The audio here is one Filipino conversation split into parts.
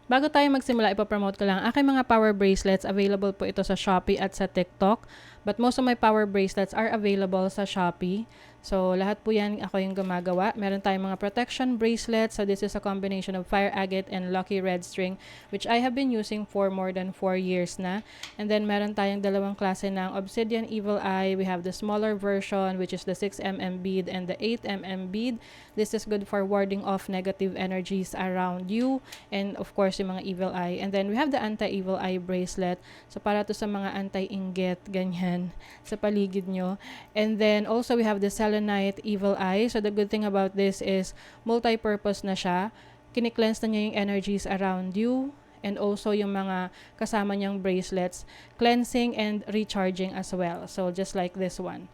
Bago tayo magsimula, ipapromote ko lang. Aking mga power bracelets, available po ito sa Shopee at sa TikTok. But most of my power bracelets are available sa Shopee. So, lahat po yan ako yung gumagawa. Meron tayong mga protection bracelets. So, this is a combination of fire agate and lucky red string, which I have been using for more than 4 years na. And then, meron tayong dalawang klase ng obsidian evil eye. We have the smaller version, which is the 6mm bead and the 8mm bead. This is good for warding off negative energies around you. And of course, yung mga evil eye. And then, we have the anti-evil eye bracelet. So, para to sa mga anti-inggit, ganyan, sa paligid nyo. And then, also, we have the selenite evil eye. So, the good thing about this is, multi-purpose na siya. Kini-cleanse na niya yung energies around you. And also, yung mga kasama niyang bracelets, cleansing and recharging as well. So, just like this one.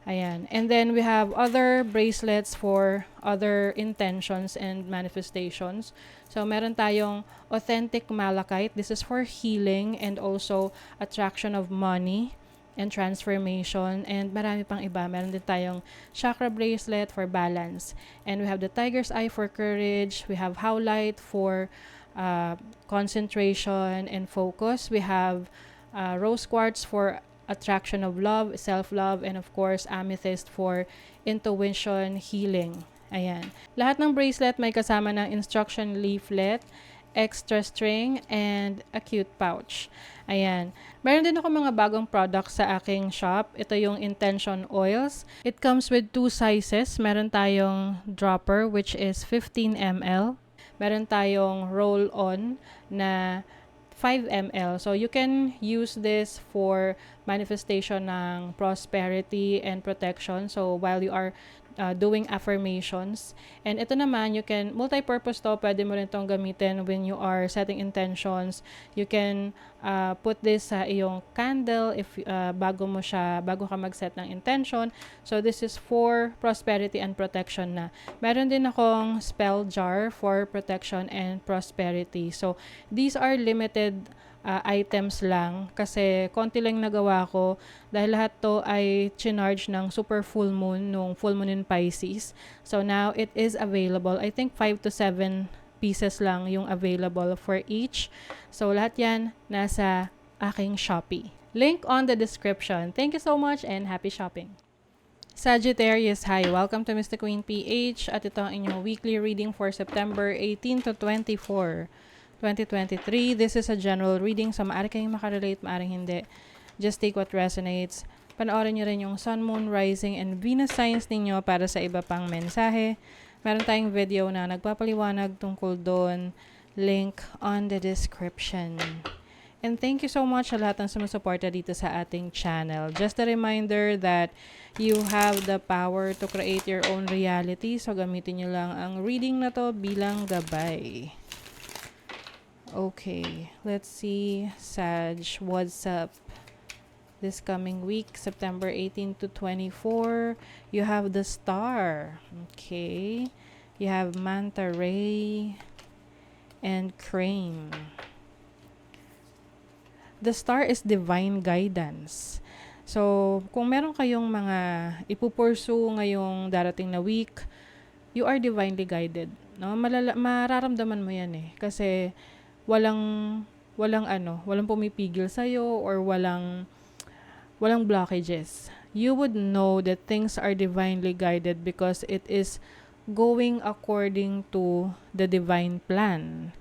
Ayan. And then we have other bracelets for other intentions and manifestations. So meron tayong authentic malachite. This is for healing and also attraction of money and transformation. And marami pang iba. Meron din tayong chakra bracelet for balance. And we have the tiger's eye for courage. We have howlite for concentration and focus. We have rose quartz for attraction of love, self-love, and of course, amethyst for intuition, healing. Ayan. Lahat ng bracelet may kasama ng instruction leaflet, extra string, and a cute pouch. Ayan. Meron din ako mga bagong products sa aking shop. Ito yung Intention Oils. It comes with 2 sizes. Meron tayong dropper, which is 15 ml. Meron tayong roll-on na 5 ml. So, you can use this for manifestation ng prosperity and protection. So, while you are doing affirmations. And ito naman, you can, multi-purpose to, pwede mo rin itong gamitin when you are setting intentions. You can put this sa iyong candle if bago ka mag-set ng intention. So, this is for prosperity and protection na. Meron din akong spell jar for protection and prosperity. So, these are limited items lang kasi konti lang nagawa ko dahil lahat to ay chinarge ng super full moon nung full moon in Pisces. So now it is available. I think 5 to 7 pieces lang yung available for each. So lahat yan nasa aking Shopee. Link on the description. Thank you so much and happy shopping. Sagittarius, hi. Welcome to Mr. Queen PH at ito ang inyong weekly reading for September 18 to 24. 2023. This is a general reading. So, maaari kayong makarelate, maaring hindi. Just take what resonates. Panoorin nyo rin yung Sun, Moon, Rising, and Venus signs ninyo para sa iba pang mensahe. Meron tayong video na nagpapaliwanag tungkol doon. Link on the description. And thank you so much sa lahat ng sumusuporta dito sa ating channel. Just a reminder that you have the power to create your own reality. So, gamitin nyo lang ang reading na to bilang gabay. Okay, let's see, Sag, what's up this coming week, September 18 to 24? You have the Star, okay? You have Manta Ray and Crane. The Star is divine guidance. So, kung meron kayong mga ipupursue ngayong darating na week, you are divinely guided. No? Mararamdaman mo yan eh. Kasi, walang pumipigil sa'yo or walang blockages. You would know that things are divinely guided because it is going according to the divine plan.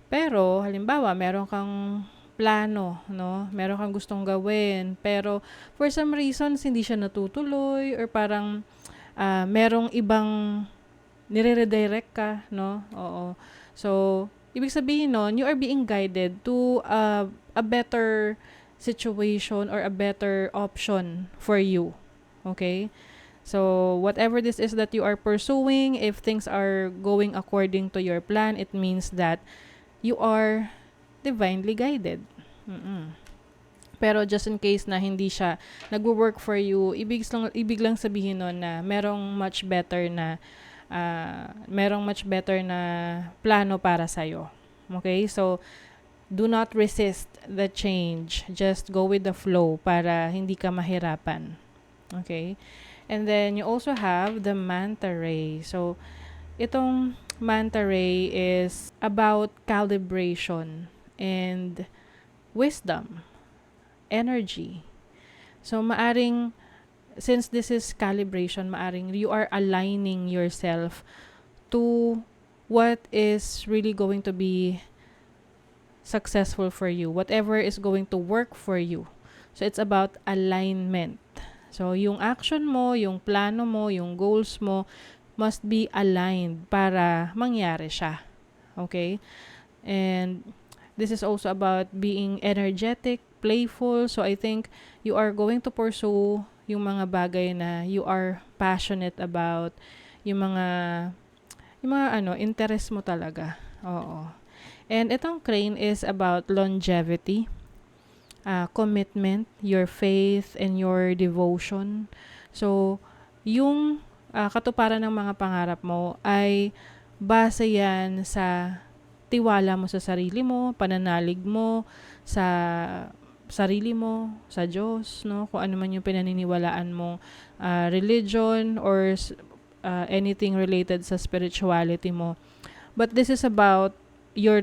Pero, halimbawa, meron kang plano, no? Meron kang gustong gawin, pero for some reasons, hindi siya natutuloy or parang merong ibang nire-redirect ka, no? Oo. So, ibig sabihin nun, you are being guided to a better situation or a better option for you. Okay? So, whatever this is that you are pursuing, if things are going according to your plan, it means that you are divinely guided. Pero just in case na hindi siya nagwo-work for you, ibig lang sabihin nun na merong much better na plano para sa'yo. Okay? So, do not resist the change. Just go with the flow para hindi ka mahirapan. Okay? And then, you also have the Manta Ray. So, itong Manta Ray is about calibration and wisdom, energy. So, maaring, since this is calibration, maaring you are aligning yourself to what is really going to be successful for you, whatever is going to work for you. So, it's about alignment. So, yung action mo, yung plano mo, yung goals mo, must be aligned para mangyari siya. Okay? And this is also about being energetic, playful. So, I think you are going to pursue yung mga bagay na you are passionate about, yung mga, interest mo talaga. Oo. And itong crane is about longevity, commitment, your faith, and your devotion. So, yung katuparan ng mga pangarap mo ay base yan sa tiwala mo sa sarili mo, pananalig mo sa sarili mo, sa Diyos, no? Kung ano man yung pinaniniwalaan mong religion or anything related sa spirituality mo. But this is about your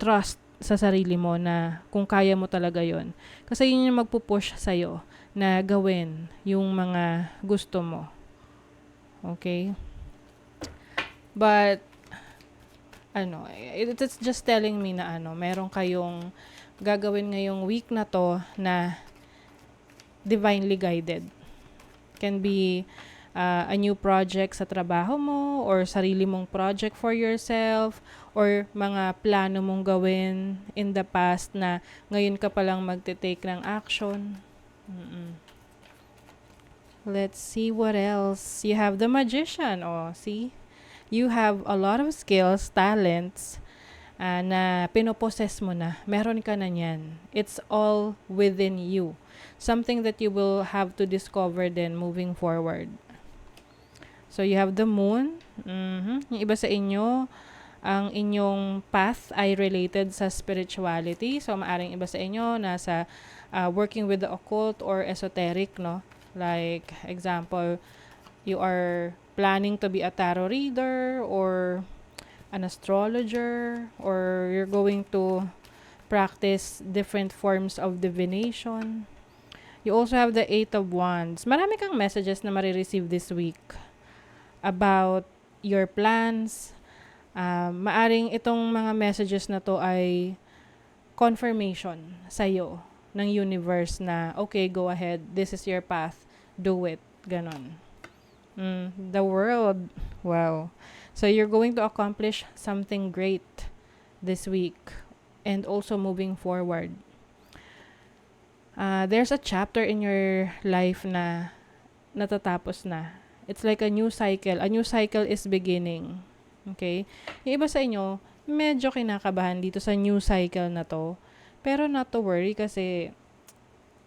trust sa sarili mo na kung kaya mo talaga yon. Kasi yun yung magpupush sa'yo na gawin yung mga gusto mo. Okay? But, it's just telling me na meron kayong gagawin ngayong week na to na divinely guided. Can be a new project sa trabaho mo or sarili mong project for yourself or mga plano mong gawin in the past na ngayon ka palang magte-take ng action. Let's see what else. You have the Magician. Oh, see? You have a lot of skills, talents na pinopossess mo na. Meron ka na yan. It's all within you. Something that you will have to discover then moving forward. So, you have the Moon. Yung iba sa inyo, ang inyong path ay related sa spirituality. So, maaring iba sa inyo nasa working with the occult or esoteric, no? Like, example, you are planning to be a tarot reader or an astrologer, or you're going to practice different forms of divination. You also have the Eight of Wands. Marami kang messages na marireceive this week about your plans. Maaring itong mga messages na to ay confirmation sa'yo ng universe na, okay, go ahead, this is your path, do it, ganon. The World, wow. So you're going to accomplish something great this week and also moving forward. There's a chapter in your life na natatapos na. It's like a new cycle. A new cycle is beginning. Okay? Yung iba sa inyo, medyo kinakabahan dito sa new cycle na to. Pero not to worry kasi,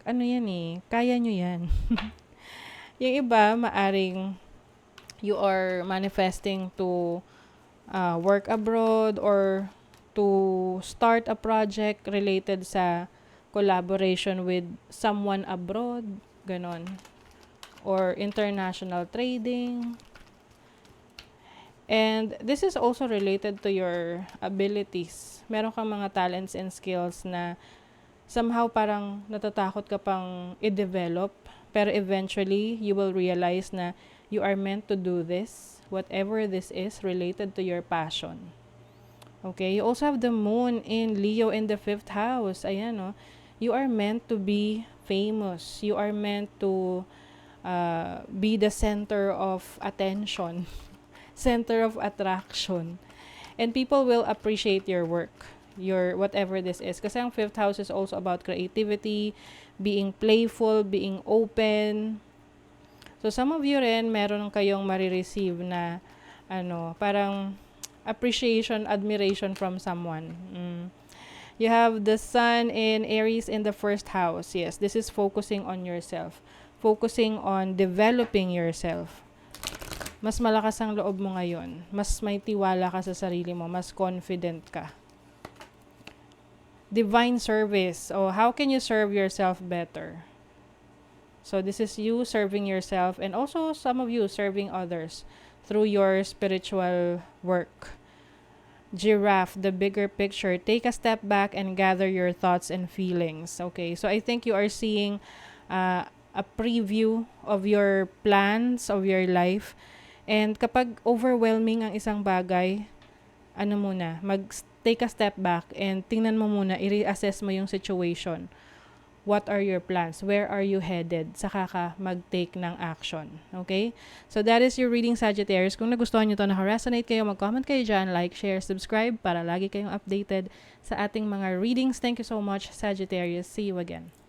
kaya nyo yan. Yung iba, maaring you are manifesting to work abroad or to start a project related sa collaboration with someone abroad, ganon. Or international trading. And this is also related to your abilities. Meron kang mga talents and skills na somehow parang natatakot ka pang i-develop, pero eventually you will realize na you are meant to do this, whatever this is related to your passion. Okay, you also have the Moon in Leo in the 5th house. Ayan, no? You are meant to be famous. You are meant to be the center of attention, center of attraction. And people will appreciate your work, your whatever this is. Kasi ang 5th house is also about creativity, being playful, being open. So some of you rin, meron kayong marireceive na parang appreciation, admiration from someone. You have the Sun in Aries in the 1st house. Yes, this is focusing on yourself. Focusing on developing yourself. Mas malakas ang loob mo ngayon. Mas may tiwala ka sa sarili mo. Mas confident ka. Divine service. Oh, how can you serve yourself better? So this is you serving yourself and also some of you serving others through your spiritual work. giraffe, the bigger picture. Take a step back and gather your thoughts and feelings. Okay, so I think you are seeing a preview of your plans of your life. And kapag overwhelming ang isang bagay, ano muna, take a step back and tingnan mo muna, i-reassess mo yung situation. What are your plans? Where are you headed? Saka ka mag-take ng action. Okay? So that is your reading, Sagittarius. Kung nagustuhan nyo to, naka-resonate kayo, mag-comment kayo dyan, like, share, subscribe para lagi kayong updated sa ating mga readings. Thank you so much, Sagittarius. See you again.